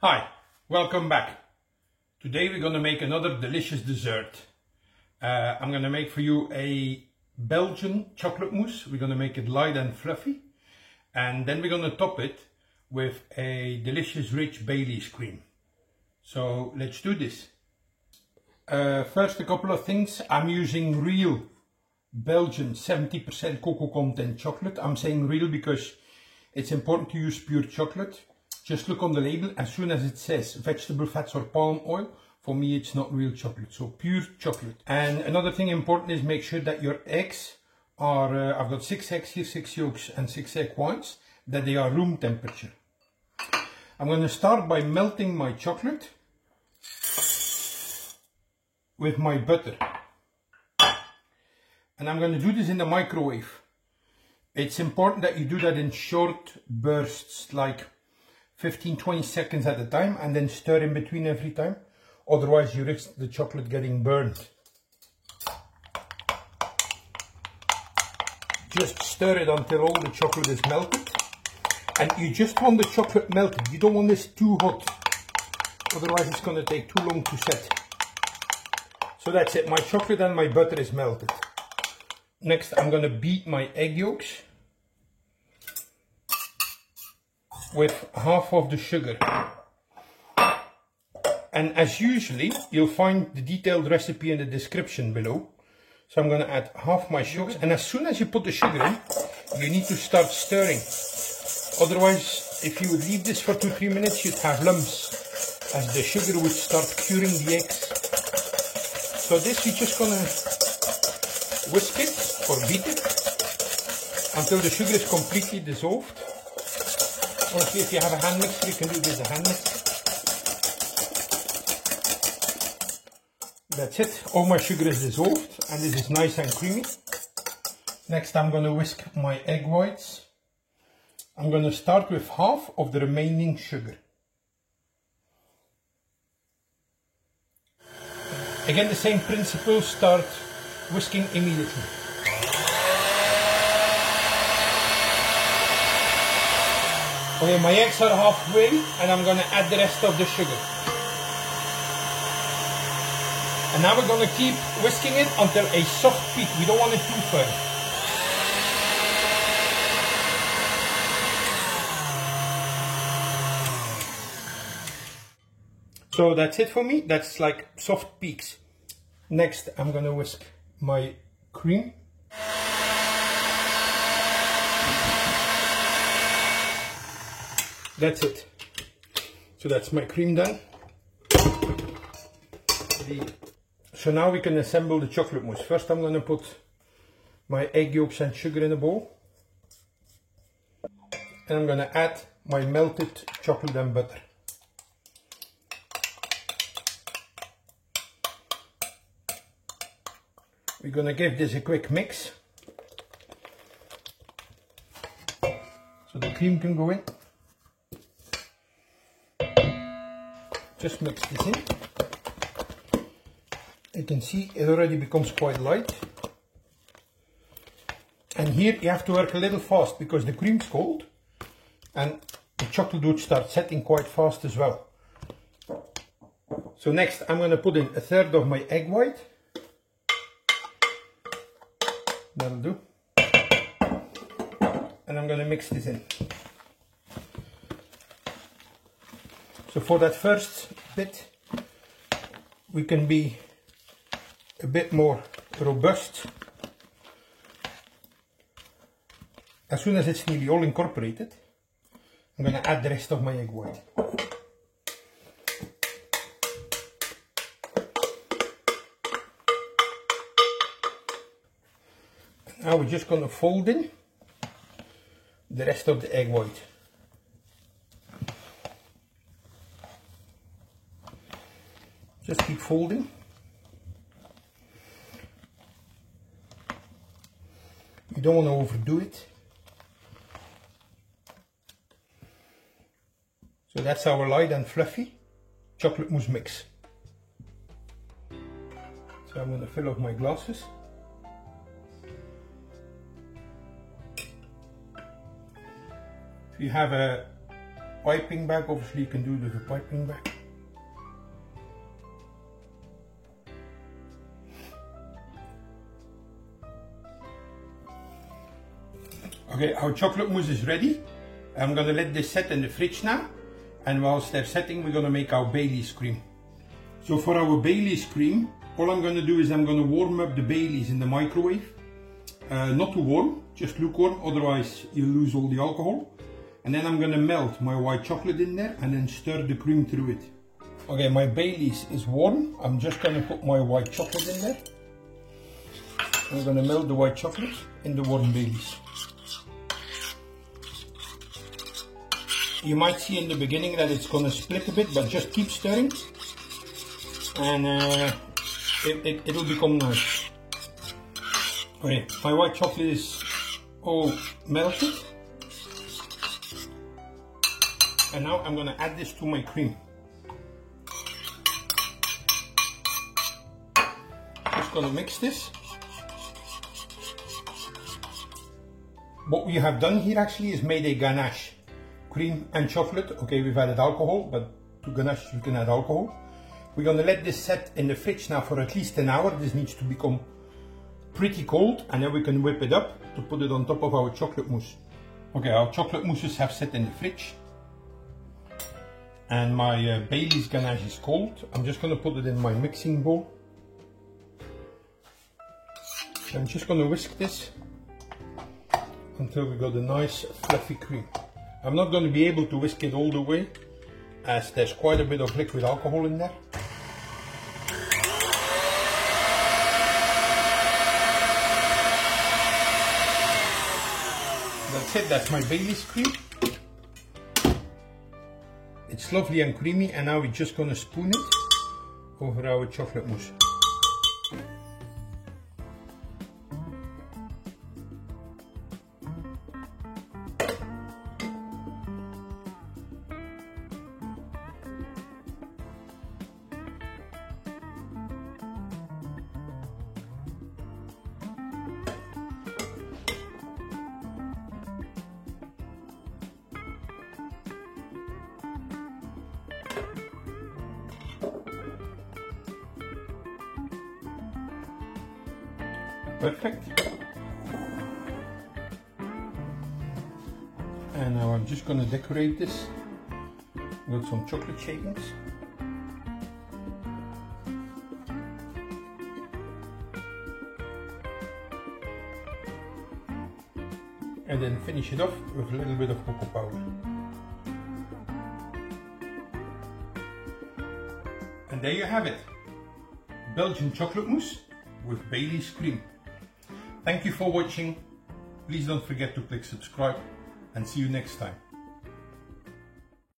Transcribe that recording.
Hi, welcome back. Today we're going to make another delicious dessert. I'm going to make for you a Belgian chocolate mousse. We're going to make it light and fluffy. And then we're going to top it with a delicious rich Baileys cream. So let's do this. First, a couple of things. I'm using real Belgian 70% cocoa content chocolate. I'm saying real because it's important to use pure chocolate. Just look on the label. As soon as it says vegetable fats or palm oil, for me it's not real chocolate, so pure chocolate. And another thing important is make sure that your eggs are, I've got 6 eggs here, 6 yolks and 6 egg whites, that they are room temperature. I'm going to start by melting my chocolate with my butter. And I'm going to do this in the microwave. It's important that you do that in short bursts, like 15-20 seconds at a time, and then stir in between every time. Otherwise you risk the chocolate getting burned. Just stir it until all the chocolate is melted. And you just want the chocolate melted. You don't want this too hot. Otherwise it's going to take too long to set. So that's it. My chocolate and my butter is melted. Next I'm going to beat my egg yolks with half of the sugar. And as usually, you'll find the detailed recipe in the description below. So I'm going to add half my sugar. And as soon as you put the sugar in, you need to start stirring. Otherwise, if you would leave this for 2-3 minutes, you'd have lumps, as the sugar would start curing the eggs. So this, you're just going to whisk it or beat it until the sugar is completely dissolved. Honestly, if you have a hand mixer, you can do this with a hand mixer. That's it. All my sugar is dissolved and this is nice and creamy. Next I'm going to whisk my egg whites. I'm going to start with half of the remaining sugar. Again, the same principle, start whisking immediately. Okay, my eggs are halfway and I'm going to add the rest of the sugar. And now we're going to keep whisking it until a soft peak. We don't want it too firm. So that's it for me. That's like soft peaks. Next I'm going to whisk my cream. That's it. So that's my cream done. So now we can assemble the chocolate mousse. First I'm going to put my egg yolks and sugar in a bowl. And I'm going to add my melted chocolate and butter. We're going to give this a quick mix. So the cream can go in. Just mix this in. You can see it already becomes quite light. And here you have to work a little fast because the cream's cold and the chocolate would start setting quite fast as well. So next I'm going to put in 1/3 of my egg white. That'll do. And I'm going to mix this in. So for that first bit, we can be a bit more robust. As soon as it's nearly all incorporated, I'm going to add the rest of my egg white. Now we're just going to fold in the rest of the egg white. Just keep folding. You don't want to overdo it. So that's our light and fluffy chocolate mousse mix. So I'm going to fill up my glasses. If you have a piping bag. Obviously you can do it with a piping bag. Okay, our chocolate mousse is ready. I'm gonna let this set in the fridge now. And whilst they're setting, we're gonna make our Baileys cream. So for our Baileys cream, all I'm gonna do is I'm gonna warm up the Baileys in the microwave. Not too warm, just lukewarm, otherwise you'll lose all the alcohol. And then I'm gonna melt my white chocolate in there and then stir the cream through it. Okay, my Baileys is warm. I'm just gonna put my white chocolate in there. I'm gonna melt the white chocolate in the warm Baileys. You might see in the beginning that it's gonna split a bit, but just keep stirring and it'll become nice. Okay, my white chocolate is all melted. And now I'm gonna add this to my cream. Just gonna mix this. What we have done here actually is made a ganache. Cream and chocolate. Okay, we've added alcohol, but to ganache you can add alcohol. We're gonna let this set in the fridge now for at least an hour. This needs to become pretty cold, and then we can whip it up to put it on top of our chocolate mousse. Okay, our chocolate mousses have set in the fridge. And my Baileys ganache is cold. I'm just gonna put it in my mixing bowl. I'm just gonna whisk this until we got a nice fluffy cream. I'm not going to be able to whisk it all the way, as there's quite a bit of liquid alcohol in there. That's it, that's my Baileys cream. It's lovely and creamy, and now we're just going to spoon it over our chocolate mousse. Perfect. And now I'm just going to decorate this with some chocolate shavings. And then finish it off with a little bit of cocoa powder. And there you have it. Belgian chocolate mousse with Baileys cream. Thank you for watching. Please don't forget to click subscribe and see you next time.